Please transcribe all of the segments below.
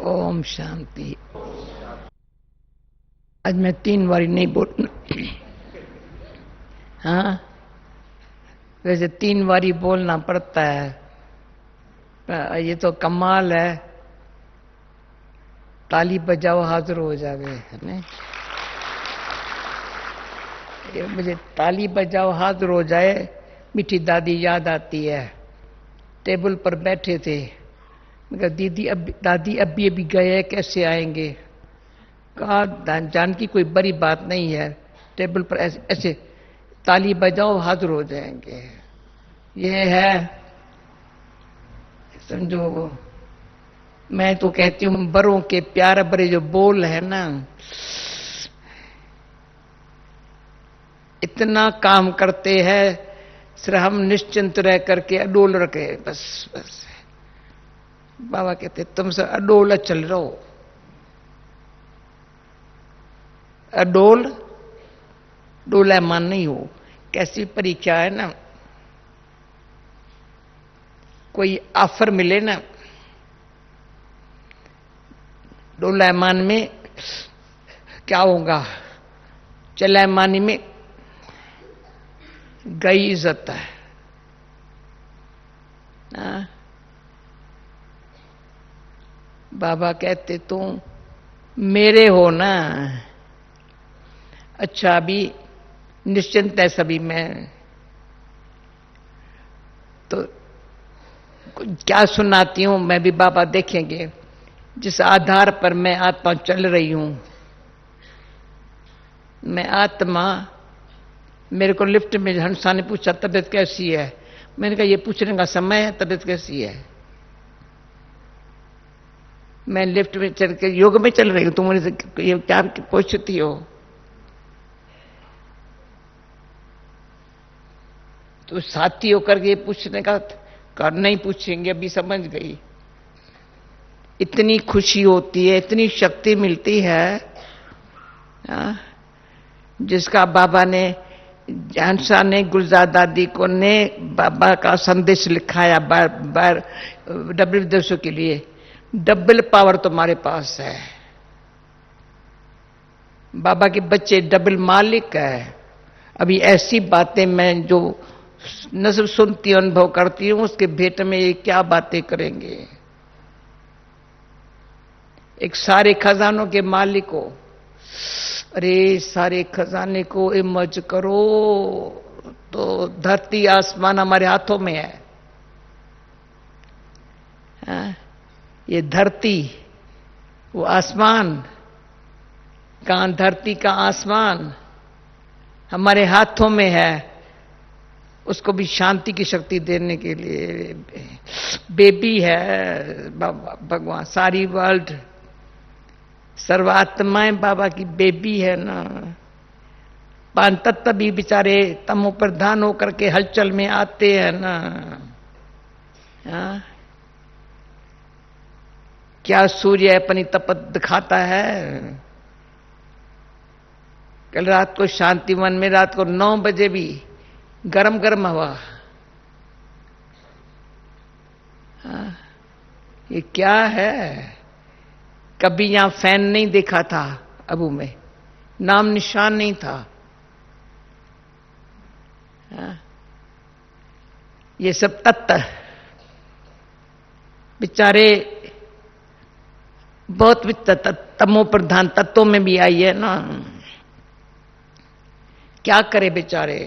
ओम शांति। आज मैं 3 बारी नहीं बोल। हाँ, वैसे 3 बारी बोलना पड़ता है। ये तो कमाल है। ताली बजाओ हाजिर हो जावे है ना। ये मुझे ताली बजाओ हाजिर हो जाए, मीठी दादी याद आती है। टेबल पर बैठे थे, मगर दादी अभी अभी गए, कैसे आएंगे? कहा जानकी कोई बड़ी बात नहीं है, टेबल पर ऐसे ऐसे ताली बजाओ हाजिर हो जाएंगे। ये है, समझो। मैं तो कहती हूँ बड़ों के प्यार भरे जो बोल है ना, इतना काम करते हैं। सिर्फ हम निश्चिंत रह करके अडोल रखे, बस बस। बाबा कहते तुम सब अडोल चल रहो। अडोल डोलामान नहीं हो। कैसी परीक्षा है ना, कोई ऑफर मिले ना, डोलामान में क्या होगा, चलामानी में गई इज्जत है। बाबा कहते तुम मेरे हो ना। अच्छा, अभी निश्चिंत है सभी में। तो क्या सुनाती हूं मैं भी, बाबा देखेंगे। जिस आधार पर मैं आत्मा चल रही हूं, मैं आत्मा, मेरे को लिफ्ट में हंसा ने पूछा तबीयत कैसी है। मैंने कहा ये पूछने का समय है, तबीयत कैसी है? मैं लिफ्ट में चल के योग में चल रही हूं, तुम मुझे ये क्या पूछती हो? तो साथी होकर के पूछने का कर, नहीं पूछेंगे, अभी समझ गई। इतनी खुशी होती है, इतनी शक्ति मिलती है, जिसका बाबा ने, हंसा ने, गुलजार दादी को ने बाबा का संदेश लिखाया बार बार डबल विदेशों के लिए। डबल पावर तुम्हारे पास है। बाबा के बच्चे डबल मालिक है। अभी ऐसी बातें मैं जो न सिर्फ सुनती अनुभव करती हूं, उसके भेंट में ये क्या बातें करेंगे। एक सारे खजानों के मालिक हो। अरे सारे खजाने को इमर्ज करो तो धरती आसमान हमारे हाथों में है। ये धरती, वो आसमान, कहां धरती का आसमान हमारे हाथों में है। उसको भी शांति की शक्ति देने के लिए बेबी है भगवान। सारी वर्ल्ड, सर्वात्माएं बाबा की बेबी है ना। पांच तत्व भी बेचारे तमो प्रधान होकर के हलचल में आते हैं ना। क्या सूर्य अपनी तपत दिखाता है? कल रात को शांतिवन में रात को 9 बजे भी गरम गरम हवा। ये क्या है? कभी यहां फैन नहीं देखा था अबू में, नाम निशान नहीं था। ये सब तत्व बेचारे बहुत तमो प्रधान तत्वों में भी आई है ना। क्या करे बेचारे?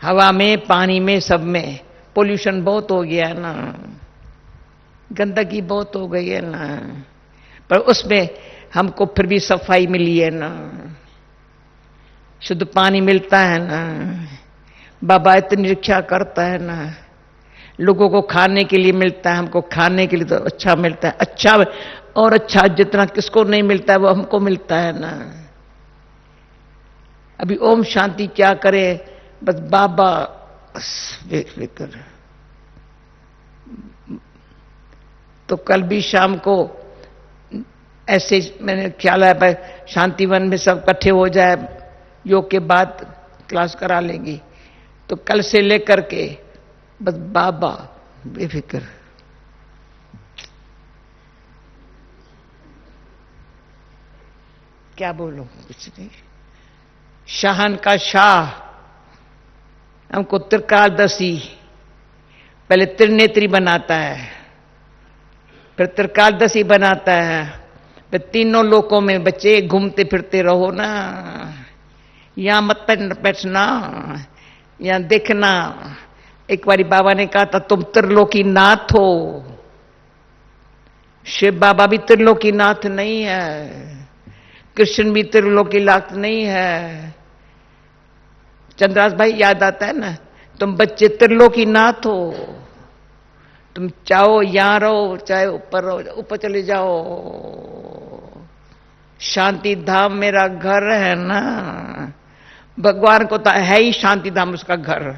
हवा में, पानी में, सब में पोल्यूशन बहुत हो गया है ना, गंदगी बहुत हो गई है ना। पर उसमें हमको फिर भी सफाई मिली है ना, शुद्ध पानी मिलता है ना। बाबा इतनी रक्षा करता है ना। लोगों को खाने के लिए मिलता है, हमको खाने के लिए तो अच्छा मिलता है। अच्छा और अच्छा जितना किसको नहीं मिलता है वो हमको मिलता है ना। अभी ओम शांति क्या करे, बस बाबा बेफिक्र। तो कल भी शाम को ऐसे मैंने ख्याल है शांतिवन में सब इकट्ठे हो जाए, योग के बाद क्लास करा लेंगी। तो कल से लेकर के बस बाबा बेफिक्र। क्या बोलूं, कुछ नहीं। शाहन का शाह हमको त्रिकालदर्शी, पहले त्रिनेत्री बनाता है, फिर त्रिकालदर्शी बनाता है, फिर तीनों लोकों में बच्चे घूमते फिरते रहो ना, यहां मत बैठना, यहां देखना। एक बारी बाबा ने कहा था तुम त्रिलोकी नाथ हो। शिव बाबा भी त्रिलोकी नाथ नहीं है, कृष्ण भी त्रिलोकी नाथ नहीं है। चंद्रास भाई याद आता है ना, तुम बच्चे त्रिलोकी नाथ हो। तुम चाहो यहां रहो, चाहे ऊपर रहो, ऊपर चले जाओ। शांति धाम मेरा घर है ना। भगवान को तो है ही शांति धाम उसका घर,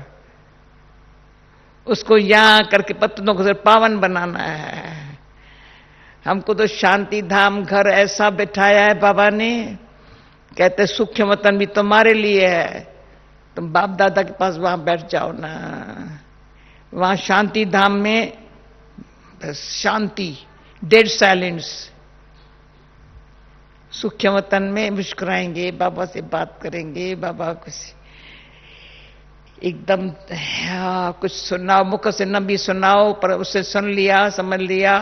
उसको यहां करके पत्तों को सिर्फ पावन बनाना है। हमको तो शांति धाम घर ऐसा बिठाया है बाबा ने, कहते सूक्ष्म वतन भी तुम्हारे लिए है, तुम बाप दादा के पास वहां बैठ जाओ ना। वहां शांति धाम में बस शांति, डेड साइलेंस। सूक्ष्म वतन में मुस्कुराएंगे, बाबा से बात करेंगे, बाबा कुछ एकदम कुछ सुनाओ, मुख से न भी सुनाओ पर उससे सुन लिया, समझ लिया।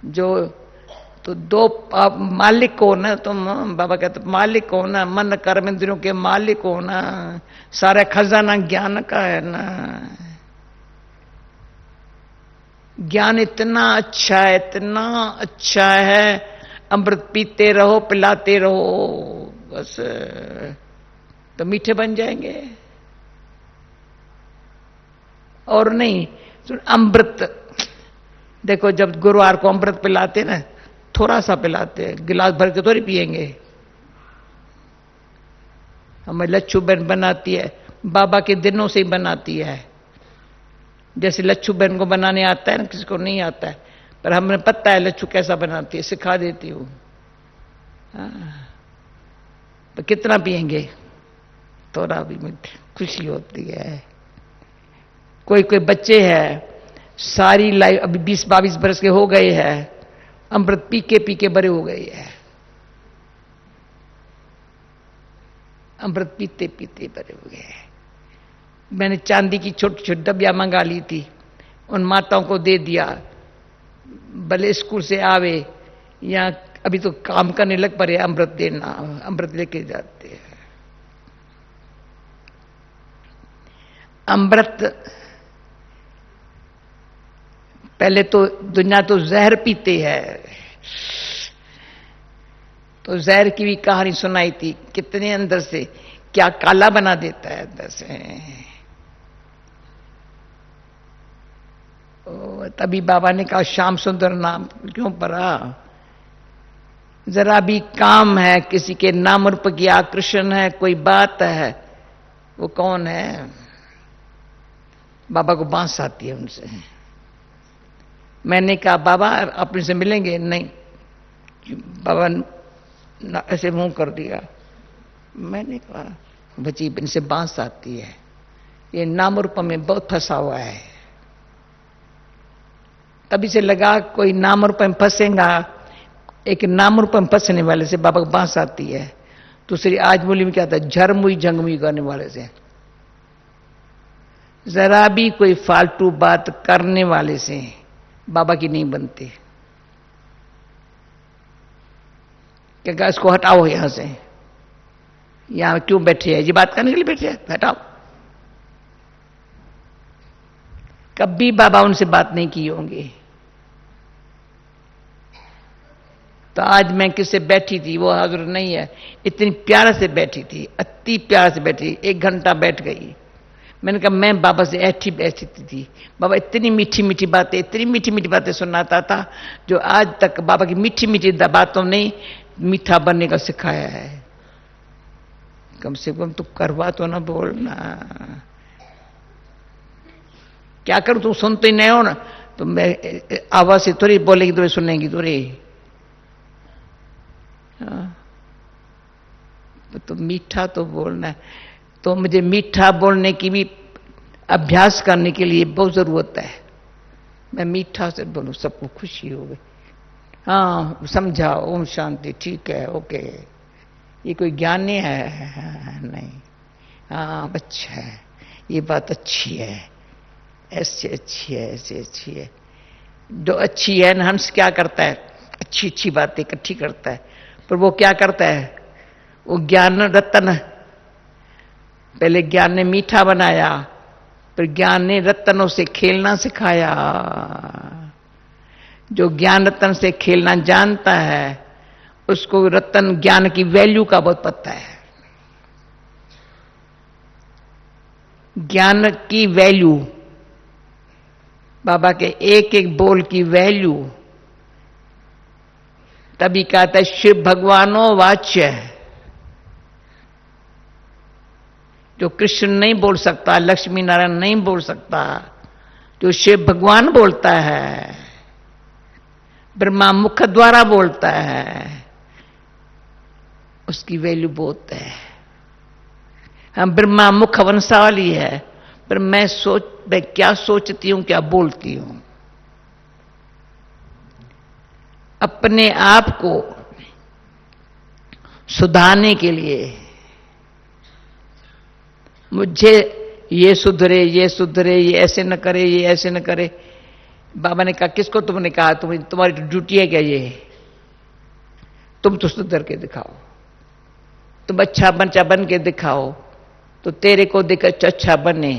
जो तो दो मालिक हो ना तुम, बाबा कहते मालिक हो ना, मन कर्म इंद्रियों के मालिक हो ना, सारा खजाना ज्ञान का है ना। ज्ञान इतना अच्छा है, इतना अच्छा है, अमृत पीते रहो, पिलाते रहो, बस तो मीठे बन जाएंगे। और नहीं, अमृत देखो, जब गुरुवार को अमृत पिलाते ना, थोड़ा सा पिलाते, गिलास भर के थोड़ी पिएंगे। हमें लच्छू बहन बनाती है, बाबा के दिनों से ही बनाती है। जैसे लच्छू बहन को बनाने आता है ना, किसी को नहीं आता है, पर हमें पता है लच्छू कैसा बनाती है, सिखा देती हूं। तो कितना पिएंगे, थोड़ा भी मुझे खुशी होती है। कोई कोई बच्चे हैं सारी लाइफ अभी 20-22 बरस के हो गए हैं, अमृत पी के बड़े हो गए हैं, अमृत पीते पीते बड़े हो गए हैं। मैंने चांदी की छोटी छोटी डबिया मंगा ली थी, उन माताओं को दे दिया, भले स्कूल से आवे या अभी तो काम करने लग पड़े, अमृत देना, अमृत लेके जाते हैं। अमृत पहले तो दुनिया तो जहर पीते हैं, तो जहर की भी कहानी सुनाई थी, कितने अंदर से क्या काला बना देता है अंदर से। तभी बाबा ने कहा श्याम सुंदर नाम क्यों पड़ा। जरा भी काम है, किसी के नाम रूप की आकर्षण है, कोई बात है, वो कौन है। बाबा को बांस आती है उनसे। मैंने कहा बाबा अपने से मिलेंगे? नहीं। बाबा ऐसे मुंह कर दिया। मैंने कहा बची इनसे बांस आती है, ये नाम रूप में बहुत फंसा हुआ है। तभी से लगा कोई नाम रूप में फंसेगा, एक नाम रूप में फंसने वाले से बाबा को बांस आती है। दूसरी आज बोली में क्या था, झरमुई झंगमुई करने वाले से, जरा भी कोई फालतू बात करने वाले से बाबा की नहीं बनती। क्या इसको हटाओ यहां से, यहां क्यों बैठे हैं, ये बात करने के लिए बैठे हैं, हटाओ। कभी बाबा उनसे बात नहीं की होंगी। तो आज मैं किससे बैठी थी, वो हाजिर नहीं है, इतनी प्यार से बैठी थी, अति प्यार से बैठी, 1 घंटा बैठ गई। मैंने कहा मैं बाबा से ऐठी बैठी थी, बाबा इतनी मीठी मीठी बातें, इतनी मीठी मीठी बातें सुनाता था, जो आज तक बाबा की मीठी मीठी बातों ने मीठा बनने का सिखाया है। कम से कम तू करवा तो ना बोलना। क्या करूं, तुम सुनते ही नहीं हो ना, तो मैं आवाज से थोड़ी बोलेगी, थोड़ी सुनेगी थोड़ी। तो मीठा तो बोलना है, तो मुझे मीठा बोलने की भी अभ्यास करने के लिए बहुत जरूरत है। मैं मीठा से बोलूं, सबको खुशी हो गई। हाँ समझाओ, ओम शांति, ठीक है, ओके। ये कोई ज्ञान नहीं है, नहीं। हाँ अच्छा है, ये बात अच्छी है, ऐसे अच्छी है, ऐसे अच्छी है। जो अच्छी है ना, हंस क्या करता है, अच्छी अच्छी बातें इकट्ठी करता है, पर वो क्या करता है, वो ज्ञान रतन, पहले ज्ञान ने मीठा बनाया, फिर ज्ञान ने रत्नों से खेलना सिखाया। जो ज्ञान रत्न से खेलना जानता है, उसको रत्न ज्ञान की वैल्यू का बहुत पता है। ज्ञान की वैल्यू, बाबा के एक एक बोल की वैल्यू, तभी कहता है शिव भगवानो वाच्य। जो कृष्ण नहीं बोल सकता, लक्ष्मी नारायण नहीं बोल सकता, जो शिव भगवान बोलता है, ब्रह्मा मुख द्वारा बोलता है, उसकी वैल्यू बहुत है। हम ब्रह्मा मुख वंशावली है, पर मैं क्या सोचती हूं, क्या बोलती हूं। अपने आप को सुधारने के लिए मुझे ये सुधरे, ये सुधरे, ये ऐसे न करे, ये ऐसे न करे। बाबा ने कहा किसको तुमने कहा, तुम्हारी ड्यूटी है क्या ये, तुम तो सुधर के दिखाओ, तुम अच्छा बच्चा बन के दिखाओ, तो तेरे को देख अच्छा बने।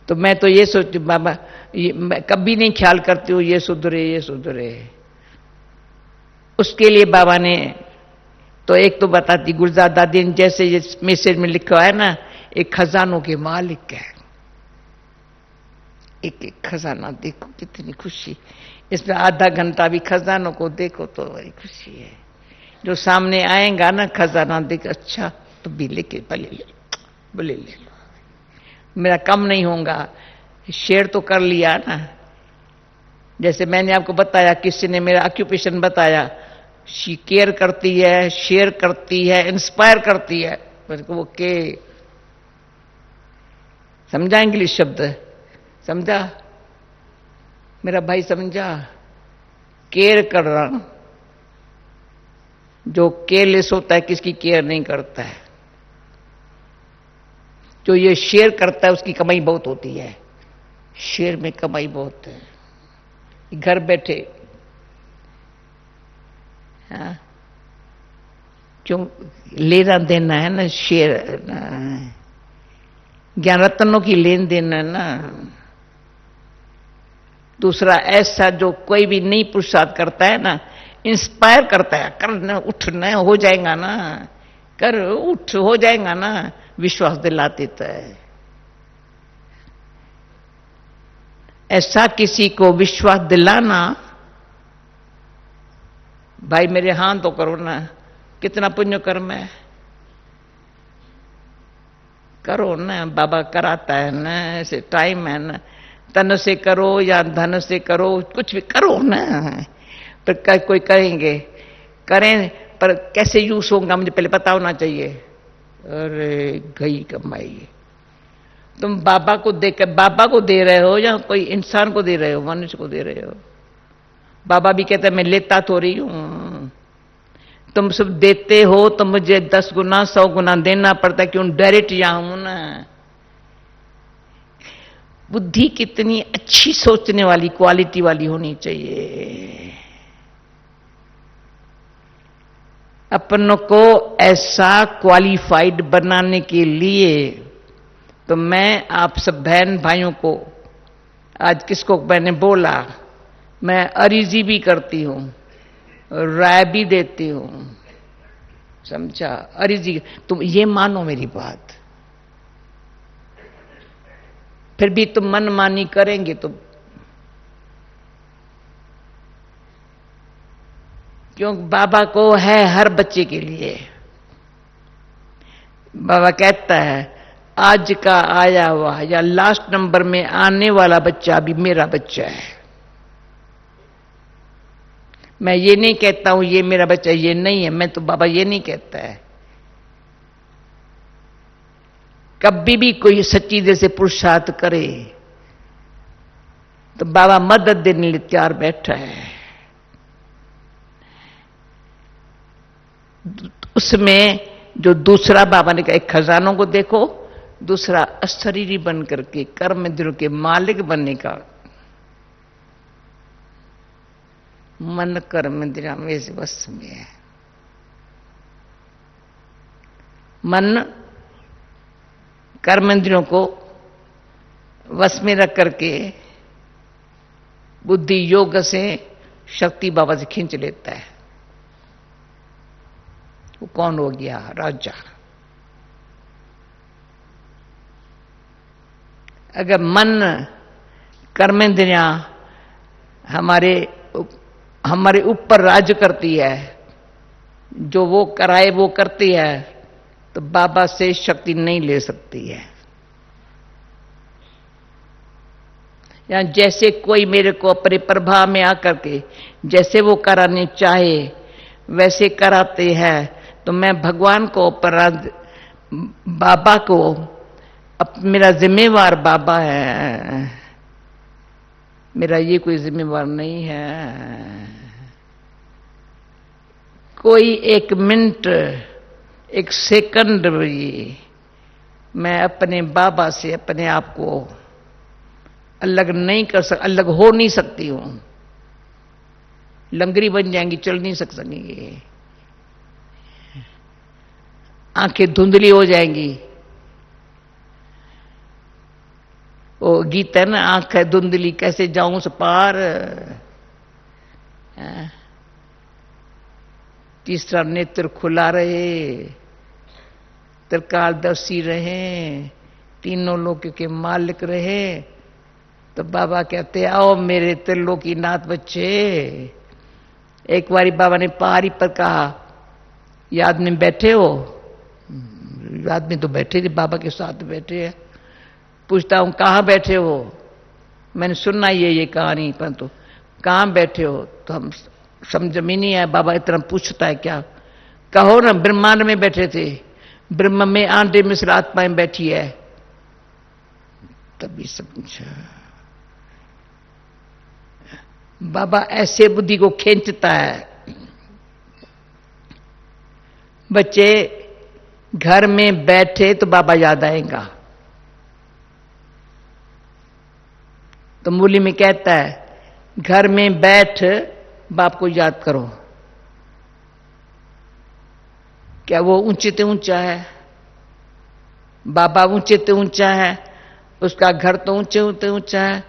तो मैं तो ये सोचती बाबा, मैं कभी नहीं ख्याल करती हूँ ये सुधरे, ये सुधरे। उसके लिए बाबा ने तो एक तो बताती, गुलजार दादी ने जैसे ये मैसेज में लिखा है ना, एक खजानों के मालिक है, एक एक खजाना देखो, कितनी खुशी। इसमें आधा घंटा भी खजानों को देखो तो बड़ी खुशी है। जो सामने आएगा ना खजाना देख, अच्छा तो भी लेके भले ले, बोले ले लो, मेरा कम नहीं होगा। शेयर तो कर लिया ना, जैसे मैंने आपको बताया, किसी ने मेरा ऑक्यूपेशन बताया, शी केयर करती है, शेयर करती है, इंस्पायर करती है। मेरे को वो के समझा, इंग्लिश शब्द समझा मेरा भाई, समझा, केयर कर रहा। जो केयरलेस होता है किसकी केयर नहीं करता है, जो ये शेयर करता है उसकी कमाई बहुत होती है। शेयर में कमाई बहुत है, घर बैठे। हाँ, क्यों लेना देना है ना, शेयर ज्ञान रत्नों की लेन देन है ना। दूसरा ऐसा जो कोई भी नहीं पुरुषार्थ करता है ना, इंस्पायर करता है, करना उठना हो जाएगा ना, कर उठ हो जाएगा ना, विश्वास दिला देता है। ऐसा किसी को विश्वास दिलाना, भाई मेरे हाथ तो करो ना, कितना पुण्य कर्म है, करो ना, बाबा कराता है ना, ऐसे टाइम है ना, तन से करो या धन से करो, कुछ भी करो ना। पर कोई करेंगे, करें, पर कैसे यूज होगा मुझे पहले पता होना चाहिए। अरे गई कमाई। तुम बाबा को देकर बाबा को दे रहे हो या कोई इंसान को दे रहे हो, मनुष्य को दे रहे हो। बाबा भी कहते हैं मैं लेता तो रही हूं, तुम सब देते हो तो मुझे 10 गुना 100 गुना देना पड़ता है, क्यों डायरेक्ट यहां हूं ना। बुद्धि कितनी अच्छी सोचने वाली, क्वालिटी वाली होनी चाहिए। अपनों को ऐसा क्वालिफाइड बनाने के लिए तो मैं आप सब बहन भाइयों को, आज किसको मैंने बोला, मैं अरीजी भी करती हूं, राय भी देती हूं, समझा, अरीजी। तुम ये मानो मेरी बात, फिर भी तुम मनमानी करेंगे तो क्यों, बाबा को है हर बच्चे के लिए। बाबा कहता है आज का आया हुआ या लास्ट नंबर में आने वाला बच्चा भी मेरा बच्चा है। मैं ये नहीं कहता हूं ये मेरा बच्चा, ये नहीं है, मैं तो बाबा ये नहीं कहता है। कभी भी कोई सच्ची दिल से पुरुषार्थ करे तो बाबा मदद देने लिए तैयार बैठा है। उसमें जो दूसरा बाबा ने कहा, एक खजानों को देखो, दूसरा अशरीरी बन करके कर्म इंद्रियों के मालिक बनने का। मन कर्म इंद्रिया मेरे वश में है। मन कर्म इंद्रियों को वश में रख करके बुद्धि योग से शक्ति बाबा से खींच लेता है। वो कौन हो गया? राजा। अगर मन कर्मेंद्रियां हमारे ऊपर राज करती है, जो वो कराए वो करती है, तो बाबा से शक्ति नहीं ले सकती है। या जैसे कोई मेरे को अपने प्रभाव में आकर के जैसे वो कराने चाहे वैसे कराते हैं, तो मैं भगवान को अपराध बाबा को मेरा जिम्मेवार बाबा है, मेरा ये कोई जिम्मेवार नहीं है। कोई एक मिनट एक सेकंड भी मैं अपने बाबा से अपने आप को अलग नहीं कर अलग हो नहीं सकती हूं। लंगरी बन जाएंगी, चल नहीं सकेंगी, आंखें धुंधली हो जाएंगी। वो गीत है ना, आंखें धुंधली कैसे जाऊं उस पार। तीसरा नेत्र खुला रहे, त्रिकालदर्शी रहे, तीनों लोक के मालिक रहे, तो बाबा कहते आओ मेरे त्रिलोकी नाथ बच्चे। एक बारी बाबा ने पहाड़ी पर कहा, याद में बैठे हो? याद में तो बैठे थे, बाबा के साथ बैठे हैं। पूछता हूं कहां बैठे हो? मैंने सुनना ये कहानी, परंतु कहां बैठे हो? तो हम समझ में नहीं आया, बाबा इतना पूछता है क्या? कहो ना, ब्रह्मांड में बैठे थे, ब्रह्म में आंधे मिश्र आत्माएं बैठी है। तभी समझा। बाबा ऐसे बुद्धि को खींचता है। बच्चे घर में बैठे तो बाबा याद आएगा। तो मूली में कहता है घर में बैठ बाप को याद करो। क्या वो ऊंचे ते ऊंचा है? बाबा ऊंचे ते ऊंचा है, उसका घर तो ऊंचे ते ऊंचा है।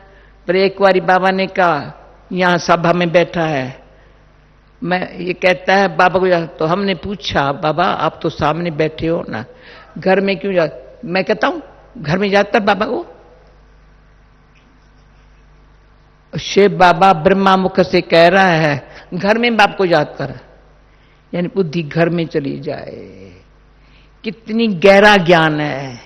पर एक बारी बाबा ने कहा, यहां सभा में बैठा है, मैं ये कहता है बाबा को याद। तो हमने पूछा, बाबा आप तो सामने बैठे हो ना, घर में क्यों याद? मैं कहता हूं घर में याद कर बाबा को। शिव बाबा ब्रह्मा मुख से कह रहा है घर में बाप को याद कर, यानी बुद्धि घर में चली जाए। कितनी गहरा ज्ञान है।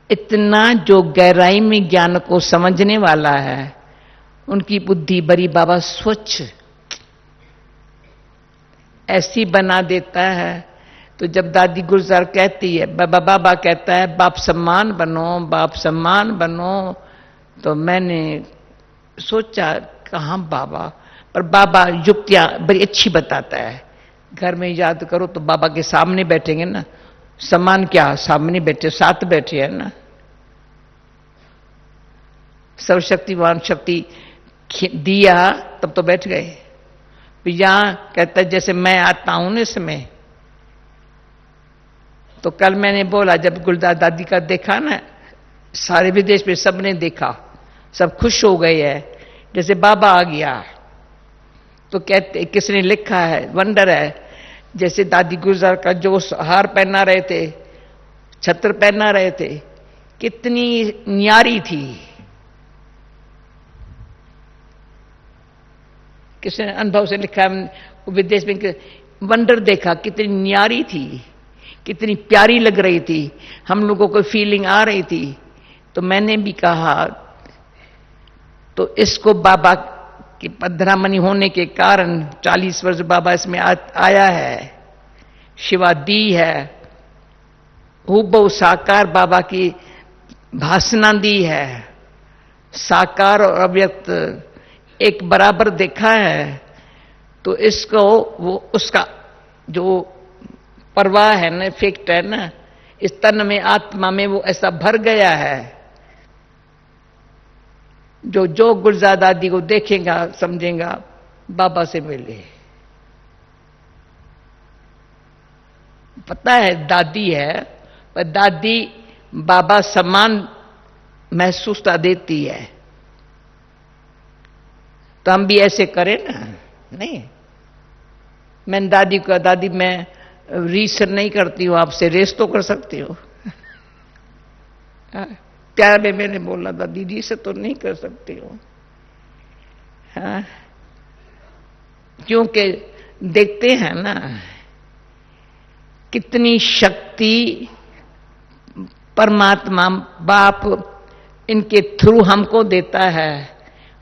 इतना जो गहराई में ज्ञान को समझने वाला है, उनकी बुद्धि बड़ी बाबा स्वच्छ ऐसी बना देता है। तो जब दादी गुलजार कहती है, बाबा कहता है बाप सम्मान बनो, बाप सम्मान बनो, तो मैंने सोचा कहां बाबा, पर बाबा युक्तियां बड़ी अच्छी बताता है। घर में याद करो तो बाबा के सामने बैठेंगे ना, सम्मान क्या, सामने बैठे, साथ बैठे हैं ना। सर्वशक्तिवान शक्ति दिया तब तो बैठ गए। यहां कहता है जैसे मैं आता हूं ना इसमें, तो कल मैंने बोला जब गुलजार दादी का देखा ना, सारे विदेश में सबने देखा, सब खुश हो गए हैं जैसे बाबा आ गया। तो कहते किसने लिखा है, वंडर है, जैसे दादी गुलजार का जो हार पहना रहे थे, छत्र पहना रहे थे, कितनी न्यारी थी। किसने अनुभव से लिखा है विदेश में, वंडर देखा कितनी न्यारी थी, कितनी प्यारी लग रही थी, हम लोगों को फीलिंग आ रही थी। तो मैंने भी कहा तो इसको बाबा की पधरामणि होने के कारण 40 वर्ष बाबा इसमें आया है, शिवा दी है, हूबहू साकार बाबा की भाषणा दी है। साकार और अव्यक्त एक बराबर देखा है, तो इसको वो उसका जो प्रवाह है ना, इफेक्ट है ना, इस तन में आत्मा में वो ऐसा भर गया है। जो जो गुलजार दादी को देखेगा समझेगा बाबा से मिले। पता है दादी है, पर दादी बाबा समान महसूसता देती है। तो हम भी ऐसे करें ना। नहीं, मैंने दादी को कहा, दादी मैं रीस नहीं करती हूं, आपसे रेस तो कर सकती हो। प्यार में मैंने बोला था, दीदी से तो नहीं कर सकती हूं। हाँ, क्योंकि देखते हैं ना कितनी शक्ति परमात्मा बाप इनके थ्रू हमको देता है,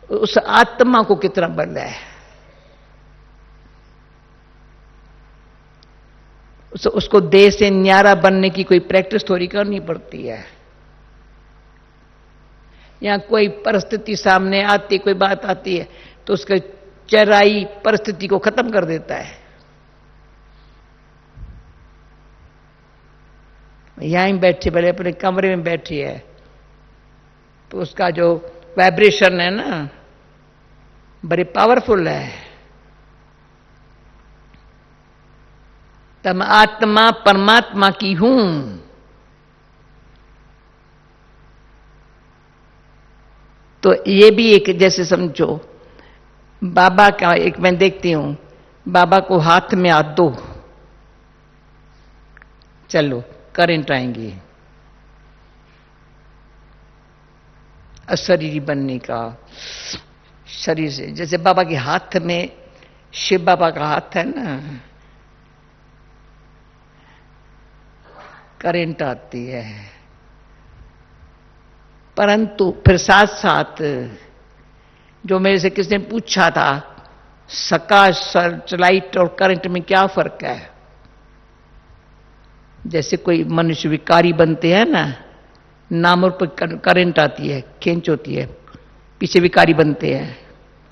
उस आत्मा को कितना बल है। उसको देह से न्यारा बनने की कोई प्रैक्टिस थोड़ी करनी पड़ती है। यहां कोई परिस्थिति सामने आती, कोई बात आती है तो उसके चराई परिस्थिति को खत्म कर देता है। यहीं बैठी, बड़े अपने कमरे में बैठी है, तो उसका जो वाइब्रेशन है ना बड़े पावरफुल है। तब आत्मा परमात्मा की हूं। तो ये भी एक जैसे समझो बाबा का, एक मैं देखती हूं बाबा को हाथ में हाथ दो, चलो करंट आएंगी, अशरीरी बनने का। शरीर से जैसे बाबा के हाथ में, शिव बाबा का हाथ है ना, करंट आती है। परंतु फिर साथ साथ जो मेरे से किसने पूछा था सकाश सर्च लाइट और करंट में क्या फर्क है। जैसे कोई मनुष्य विकारी बनते हैं ना, नाम और पर करंट आती है, खींच होती है, पीछे विकारी बनते हैं,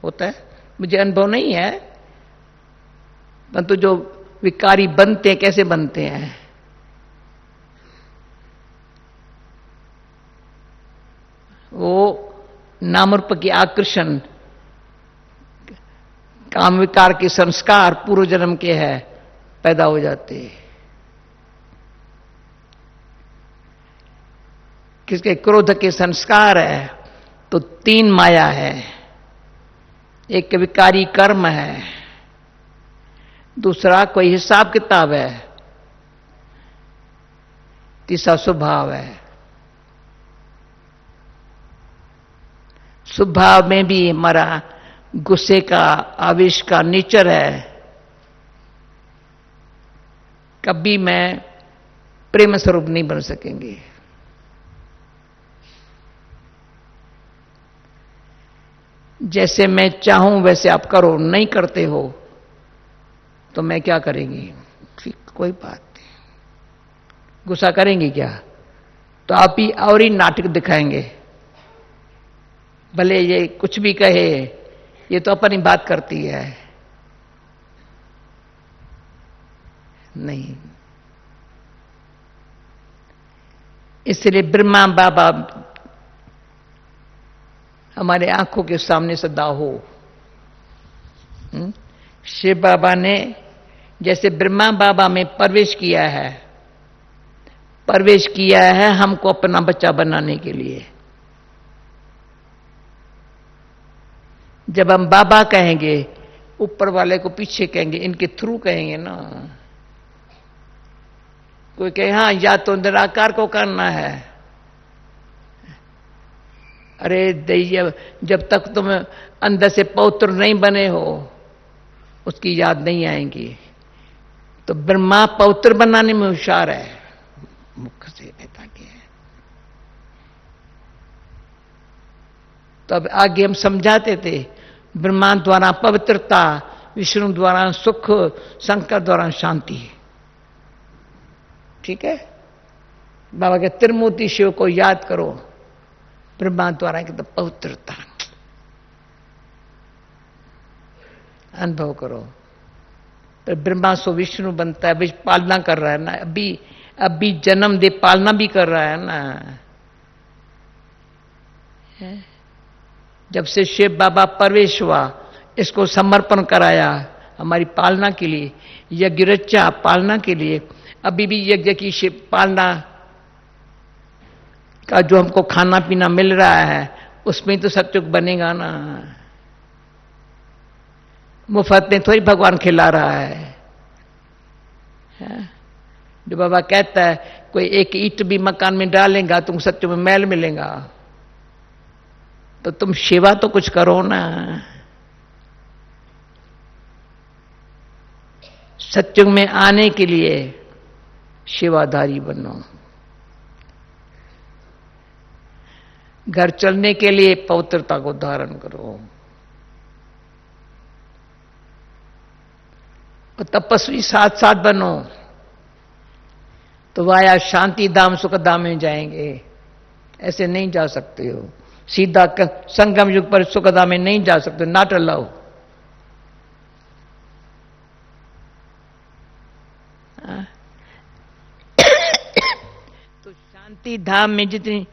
होता है। मुझे अनुभव नहीं है, परंतु जो विकारी बनते हैं कैसे बनते हैं। वो नाम रूप की आकर्षण, काम विकार के संस्कार पूर्व जन्म के है, पैदा हो जाते हैं। किसके क्रोध के संस्कार है तो 3 माया है, एक विकारी कर्म है, दूसरा कोई हिसाब किताब है, तीसरा स्वभाव है। स्वभाव में भी हमारा गुस्से का, आवेश का नेचर है। कभी मैं प्रेम स्वरूप नहीं बन सकेंगे। जैसे मैं चाहूं वैसे आप करो, नहीं करते हो तो मैं क्या करेंगी। ठीक, कोई बात नहीं, गुस्सा करेंगी क्या तो आप ही और ही नाटक दिखाएंगे। भले ये कुछ भी कहे, ये तो अपनी बात करती है। नहीं, इसलिए ब्रह्मा बाबा हमारे आंखों के सामने सदा हो। शिव बाबा ने जैसे ब्रह्मा बाबा में प्रवेश किया है हमको अपना बच्चा बनाने के लिए। जब हम बाबा कहेंगे, ऊपर वाले को पीछे कहेंगे, इनके थ्रू कहेंगे ना। कोई कहे हाँ या तो निराकार को करना है। अरे दैया, जब तक तुम अंदर से पवित्र नहीं बने हो उसकी याद नहीं आएंगी। तो ब्रह्मा पवित्र बनाने में होशियार है, मुख से नेता के है। तो अब आगे हम समझाते थे, ब्रह्मा द्वारा पवित्रता, विष्णु द्वारा सुख, शंकर द्वारा शांति। ठीक है, बाबा के त्रिमूर्ति शिव को याद करो, ब्रह्मा द्वारा एकदम पवित्रता अनुभव करो। तो ब्रह्मा सो विष्णु बनता है, अभी पालना कर रहा है ना, अभी जन्म दे पालना भी कर रहा है ना। जब से शिव बाबा प्रवेश हुआ, इसको समर्पण कराया हमारी पालना के लिए, यज्ञ रचा पालना के लिए। अभी भी यज्ञ की शिव पालना का जो हमको खाना पीना मिल रहा है, उसमें तो सत्युग बनेगा ना। मुफ्त में थोड़ी भगवान खिला रहा है। जो बाबा कहता है कोई एक ईंट भी मकान में डालेगा तुम सत्य में मैल मिलेगा, तो तुम सेवा तो कुछ करो ना। सत्युग में आने के लिए सेवाधारी बनो। घर चलने के लिए पवित्रता को धारण करो। और तपस्वी साथ साथ बनो, तो वाया शांति धाम सुख धाम में जाएंगे। ऐसे नहीं जा सकते हो, सीधा संगम युग पर सुख धाम में नहीं जा सकते, नॉट अलाउ। तो शांति धाम में जितनी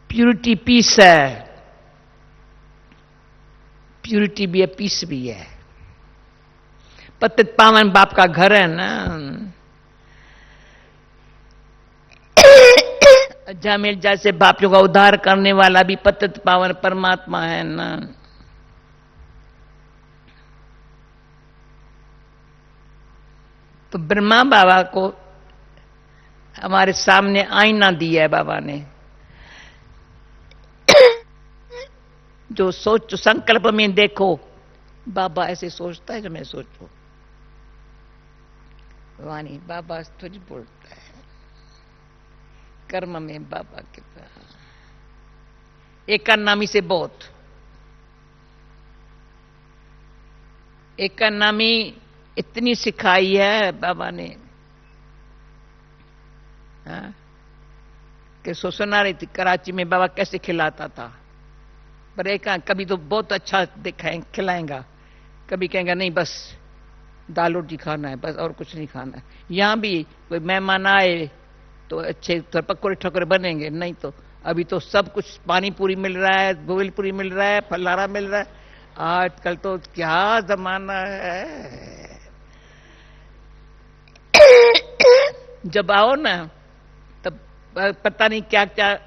प्यूरिटी पीस है, प्यूरिटी भी है, पीस भी है। पतित पावन बाप का घर है ना। जामिल जैसे बापियों का उद्धार करने वाला भी पतित पावन परमात्मा है ना। तो ब्रह्मा बाबा को हमारे सामने आईना दिया है बाबा ने। जो सोच संकल्प में देखो, बाबा ऐसे सोचता है जो मैं सोचूं। वाणी बाबा थोड़ी बोलता है, कर्म में बाबा के पास एक नामी से बहुत। एक नामी इतनी सिखाई है बाबा ने, कि सुना रही थी कराची में बाबा कैसे खिलाता था। पर एक कभी तो बहुत अच्छा दिखाएं खिलाएंगा, कभी कहेंगे नहीं बस दाल रोटी खाना है, बस और कुछ नहीं खाना है। यहां भी कोई मेहमान आए तो अच्छे पकौड़े ठकोरे बनेंगे, नहीं तो अभी तो सब कुछ पानी पूरी मिल रहा है, गोविल पूरी मिल रहा है, फलारा मिल रहा है। आजकल तो क्या जमाना है। जब आओ ना तब पता नहीं क्या क्या,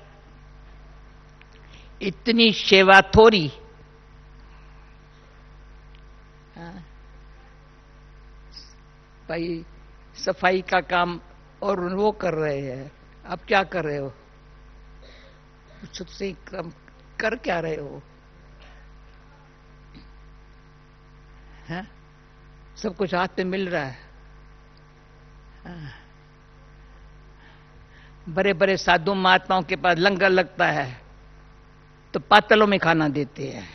इतनी सेवा थोड़ी। भाई सफाई का काम और वो कर रहे हैं, आप क्या कर रहे हो? सबसे कर क्या रहे हो? है? सब कुछ हाथ में मिल रहा है। बड़े बड़े साधु महात्माओं के पास लंगर लगता है तो पातलों में खाना देते हैं,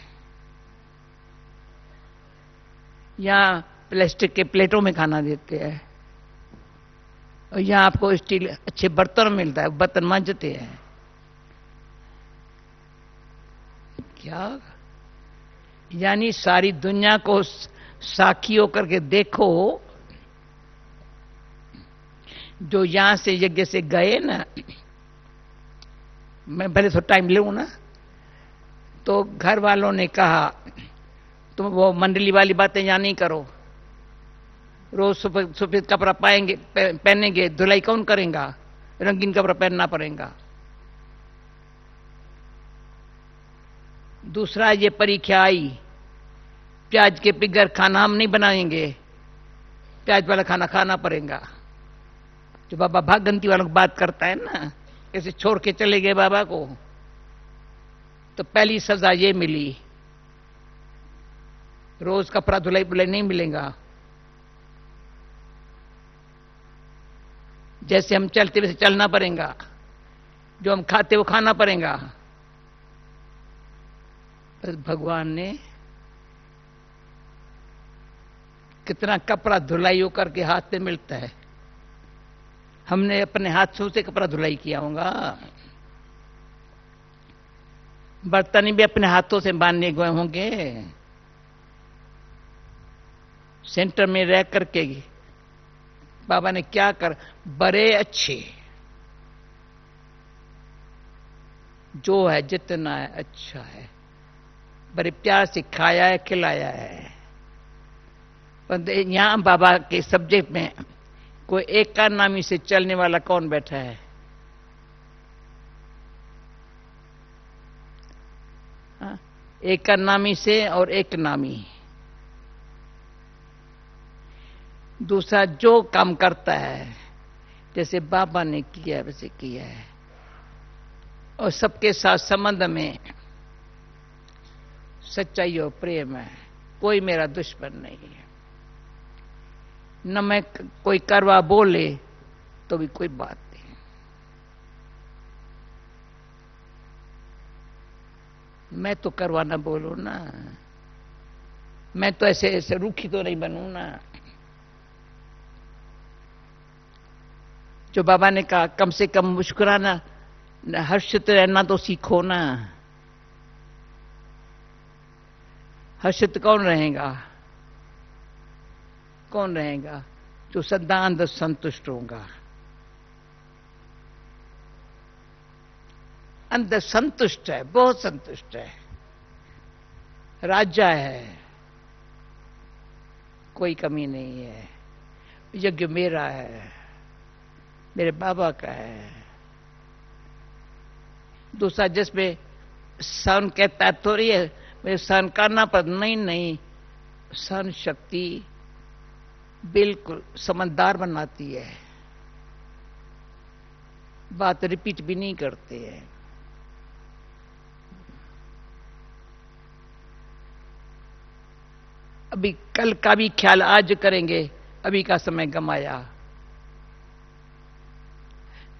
यहां प्लास्टिक के प्लेटों में खाना देते हैं। और यहां आपको स्टील अच्छे बर्तन मिलता है, बर्तन मांजते हैं। क्या यानी सारी दुनिया को साक्षी होकर के देखो। जो यहां से यज्ञ से गए ना, मैं भले थोड़ा टाइम लूं ना, तो घर वालों ने कहा तुम वो मंडली वाली बातें यहां नहीं करो। रोज सफेद सफेद कपड़ा पाएंगे पहनेंगे, धुलाई कौन करेगा? रंगीन कपड़ा पहनना पड़ेगा। दूसरा ये परीक्षा आई, प्याज के बिगर खाना हम नहीं बनाएंगे, प्याज वाला खाना खाना पड़ेगा। जो बाबा भागंती वालों की बात करता है ना, कैसे छोड़ के चले गए बाबा को, तो पहली सजा ये मिली, रोज कपड़ा धुलाई बुलाई नहीं मिलेगा। जैसे हम चलते वैसे चलना पड़ेगा, जो हम खाते वो खाना पड़ेगा। बस भगवान ने कितना कपड़ा धुलाई होकर के हाथ में मिलता है, हमने अपने हाथ से कपड़ा धुलाई किया होगा। बर्तन भी अपने हाथों से बांधने गए होंगे, सेंटर में रह करके बाबा ने क्या कर, बड़े अच्छे जो है जितना है अच्छा है, बड़े प्यार से खाया है खिलाया है। पर यहां बाबा के सब्जेक्ट में कोई एक का नामी से चलने वाला कौन बैठा है? एक का नामी से और एक नामी, दूसरा जो काम करता है जैसे बाबा ने किया वैसे किया है, और सबके साथ संबंध में सच्चाई और प्रेम है। कोई मेरा दुश्मन नहीं है, न मैं कोई करवा बोले तो भी कोई बात नहीं। मैं तो करवा ना बोलूं ना, मैं तो ऐसे ऐसे रूखी तो नहीं बनूं ना। जो बाबा ने कहा कम से कम मुस्कुराना, हर्षित रहना तो सीखो ना। हर्षित कौन रहेगा? कौन रहेगा? जो सदा अंदर संतुष्ट होगा, अंदर संतुष्ट है, बहुत संतुष्ट है, राजा है, कोई कमी नहीं है। यज्ञ मेरा है, मेरे बाबा का है। दूसरा जिसमें सहन कहता थोड़ी है मेरे सहन करना, पर नहीं, सहन शक्ति बिल्कुल समझदार बनाती है, बात रिपीट भी नहीं करते हैं। अभी कल का भी ख्याल आज करेंगे, अभी का समय गमाया।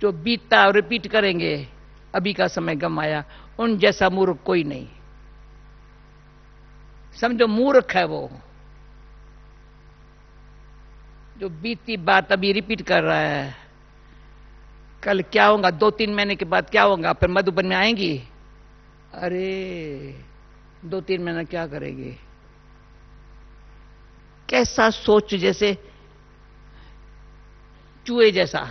जो बीता रिपीट करेंगे, अभी का समय गमाया। उन जैसा मूर्ख कोई नहीं, समझो मूर्ख है वो जो बीती बात अभी रिपीट कर रहा है। कल क्या होगा, 2-3 महीने के बाद क्या होगा, फिर मधुबन में आएंगी। अरे 2-3 महीना क्या करेंगे? कैसा सोच, जैसे चूहे जैसा।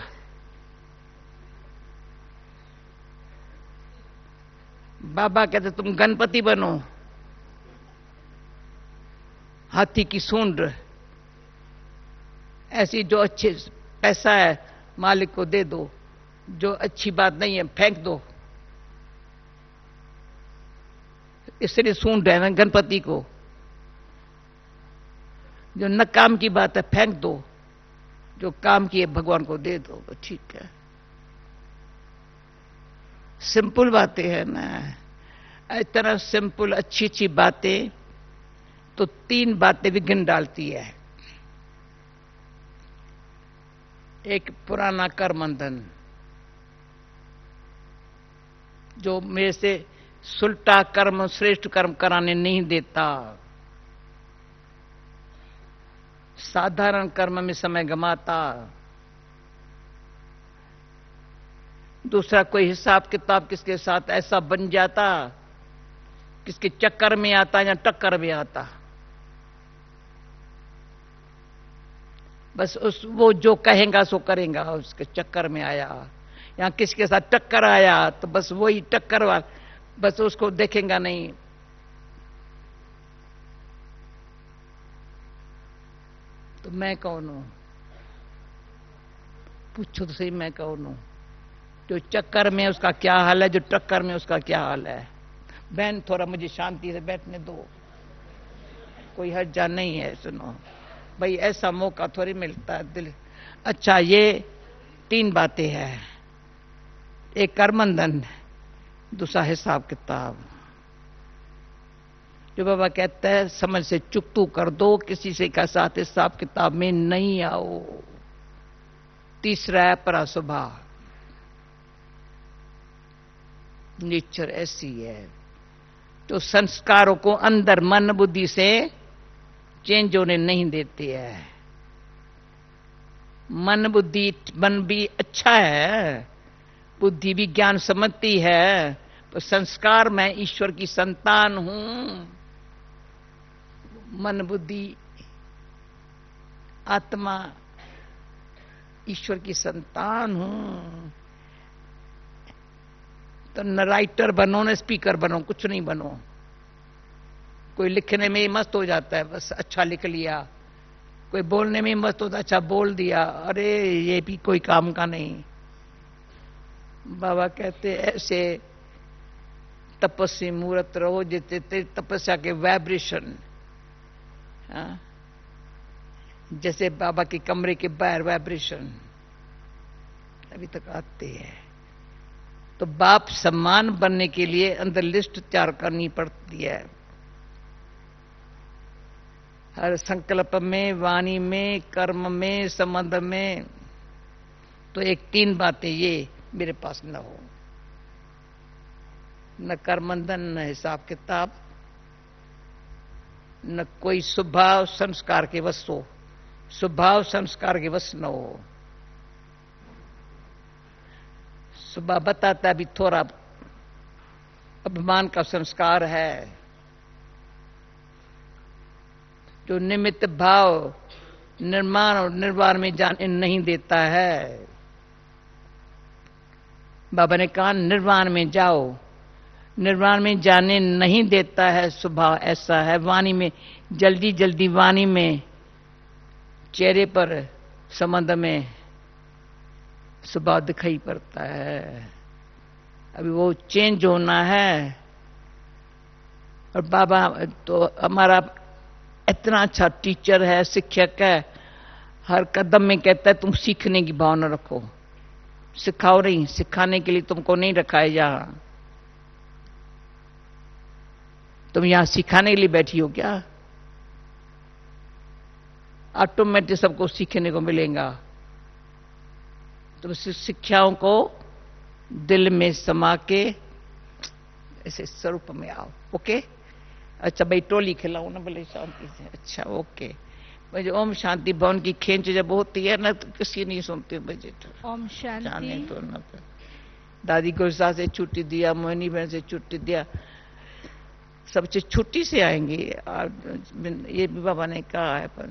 बाबा कहते तुम गणपति बनो, हाथी की सूंड ऐसी, जो अच्छे पैसा है मालिक को दे दो, जो अच्छी बात नहीं है फेंक दो। इसलिए सूंड है ना गणपति को। जो न काम की बात है फेंक दो, जो काम की है भगवान को दे दो, तो ठीक है। सिंपल बातें है ना, इतना सिंपल अच्छी अच्छी बातें तो 3 बातें विघ्न डालती है। एक पुराना कर्म बंधन, जो मेरे से सुलटा कर्म श्रेष्ठ कर्म कराने नहीं देता, साधारण कर्म में समय गमाता। दूसरा कोई हिसाब किताब किसके साथ ऐसा बन जाता, किसके चक्कर में आता या टक्कर में आता, बस वो जो कहेगा सो करेगा, उसके चक्कर में आया। या किसके साथ टक्कर आया तो बस वही टक्कर वाला, बस उसको देखेगा नहीं। तो मैं कौन हूं? पूछो तो सही, मैं कौन हूं? जो चक्कर में उसका क्या हाल है, जो टक्कर में उसका क्या हाल है। बहन थोड़ा मुझे शांति से बैठने दो, कोई हर्जा नहीं है। सुनो भाई, ऐसा मौका थोड़ी मिलता है दिल। अच्छा, ये 3 बातें हैं, एक कर्मबंधन, दूसरा हिसाब किताब। जो बाबा कहता है समझ से चुकतू कर दो, किसी से का साथ हिसाब किताब में नहीं आओ। तीसरा है परास्वभाव, नेचर ऐसी है जो संस्कारों को अंदर मन बुद्धि से चेंज होने नहीं देती है। मन बुद्धि, मन भी अच्छा है, बुद्धि भी ज्ञान समझती है, तो संस्कार, मैं ईश्वर की संतान हूं, मन बुद्धि आत्मा ईश्वर की संतान हूं। तो न राइटर बनो न स्पीकर बनो, कुछ नहीं बनो। कोई लिखने में ही मस्त हो जाता है, बस अच्छा लिख लिया। कोई बोलने में ही मस्त होता, अच्छा बोल दिया, अरे ये भी कोई काम का नहीं। बाबा कहते ऐसे तपस्वी मूर्त रहो जैसे तपस्या के वाइब्रेशन, जैसे बाबा के कमरे के बाहर वाइब्रेशन अभी तक आते हैं। तो बाप सम्मान बनने के लिए अंदर लिस्ट तैयार करनी पड़ती है। हर संकल्प में, वाणी में, कर्म में, संबंध में। तो एक 3 बातें ये मेरे पास न हो, न कर्मबंधन, न हिसाब किताब, न कोई स्वभाव संस्कार के वश हो। स्वभाव संस्कार के वश न हो। स्वभाव बताता भी थोड़ा अभिमान का संस्कार है। जो निमित्त भाव निर्माण और निर्वाण में जाने नहीं देता है। बाबा ने कहा निर्वाण में जाओ, निर्वाण में जाने नहीं देता है। स्वभाव ऐसा है। वाणी में जल्दी जल्दी, वाणी में, चेहरे पर, संबंध में स्वभाव दिखाई पड़ता है। अभी वो चेंज होना है। और बाबा तो हमारा इतना अच्छा टीचर है, शिक्षक है, हर कदम में कहता है तुम सीखने की भावना रखो। सिखाओ नहीं, सिखाने के लिए तुमको नहीं रखा है यहां। तुम यहां सिखाने के लिए बैठी हो क्या? ऑटोमेटिक सबको सीखने को मिलेगा। तुम शिक्षाओं को दिल में समा के ऐसे स्वरूप में आओ। ओके? अच्छा भाई, टोली खिलाओ ना भले शांति से। अच्छा ओके। मुझे ओम शांति भवन की खेंच जब होती है ना तो किसी नहीं सुनती मुझे। ओम शांति। जाने तो ना तो दादी गुरसा से छुट्टी दिया, मोहिनी बहन से छुट्टी दिया, सबसे छुट्टी से आएंगी। और ये भी बाबा ने कहा है पर